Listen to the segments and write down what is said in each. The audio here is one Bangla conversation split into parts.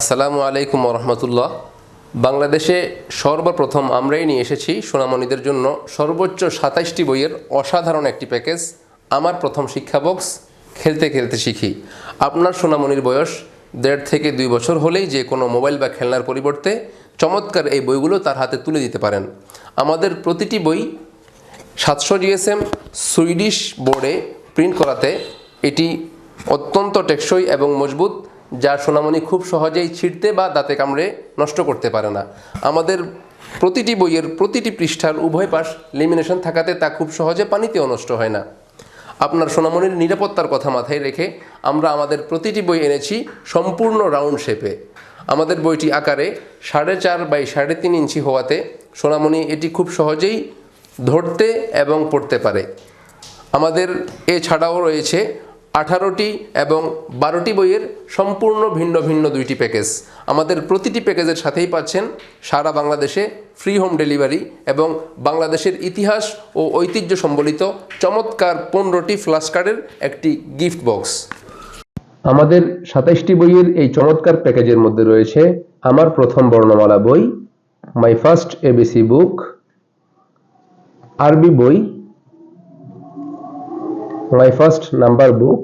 আসসালামু আলাইকুম রহমতুল্লাহ। বাংলাদেশে সর্বপ্রথম আমরাই নিয়ে এসেছি সোনামণিদের জন্য সর্বোচ্চ ২৭টি বইয়ের অসাধারণ একটি প্যাকেজ, আমার প্রথম শিক্ষা বক্স, খেলতে খেলতে শিখি। আপনার সোনামণির বয়স ১.৫ থেকে ২ বছর হলেই যে কোনো মোবাইল বা খেলনার পরিবর্তে চমৎকার এই বইগুলো তার হাতে তুলে দিতে পারেন। আমাদের প্রতিটি বই ৭০০ জিএসএম সুইডিশ বোর্ডে প্রিন্ট করাতে এটি অত্যন্ত টেকসই এবং মজবুত, যা সোনামণি খুব সহজেই ছিঁড়তে বা দাঁতে কামড়ে নষ্ট করতে পারে না। আমাদের প্রতিটি বইয়ের প্রতিটি পৃষ্ঠার উভয় পাশ লেমিনেশন থাকাতে তা খুব সহজে পানিতেও নষ্ট হয় না। আপনার সোনামণির নিরাপত্তার কথা মাথায় রেখে আমরা আমাদের প্রতিটি বই এনেছি সম্পূর্ণ রাউন্ড শেপে। আমাদের বইটি আকারে 4.5 বাই 3.5 ইঞ্চি হওয়াতে সোনামণি এটি খুব সহজেই ধরতে এবং পড়তে পারে। আমাদের এছাড়াও রয়েছে 18টি এবং 12টি বইয়ের সম্পূর্ণ ভিন্ন ভিন্ন 2টি প্যাকেজ। আমাদের প্রতিটি প্যাকেজের সাথেই পাচ্ছেন সারা বাংলাদেশে ফ্রি হোম ডেলিভারি এবং বাংলাদেশের ইতিহাস ও ঐতিহ্য সম্বলিত চমৎকার 15টি ফ্ল্যাশ কার্ডের একটি গিফট বক্স। আমাদের 27টি বইয়ের এই চমৎকার প্যাকেজের মধ্যে রয়েছে আমার প্রথম বর্ণমালা বই, মাই ফার্স্ট এবিসি বুক, আরবি বই, মাই ফার্স্ট নাম্বার বুক,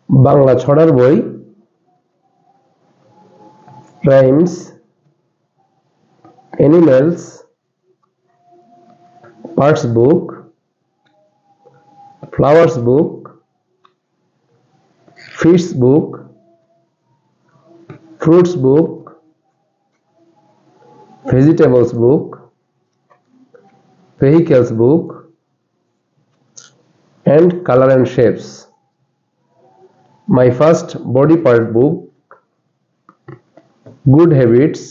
বাংলা ছড়ার বই, rhymes, animals, parts book, flowers book, fish book, fruits book, vegetables book, vehicles book, and color and shapes, my first body part book, good habits,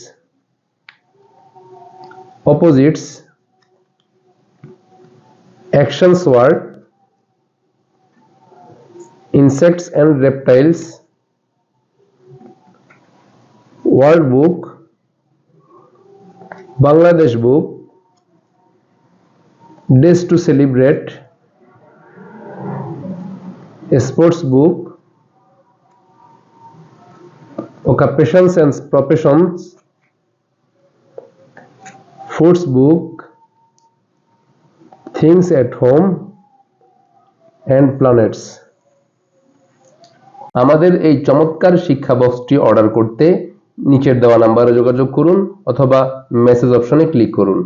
opposites, actions word, insects and reptiles, world book, Bangladesh book, days to celebrate, a sports book, occupations and professions, foods book, things at home, and planets. আমাদের এই চমৎকার শিক্ষা বক্সটি অর্ডার করতে নিচের দেওয়া নাম্বারে যোগাযোগ করুন অথবা মেসেজ অপশনে ক্লিক করুন।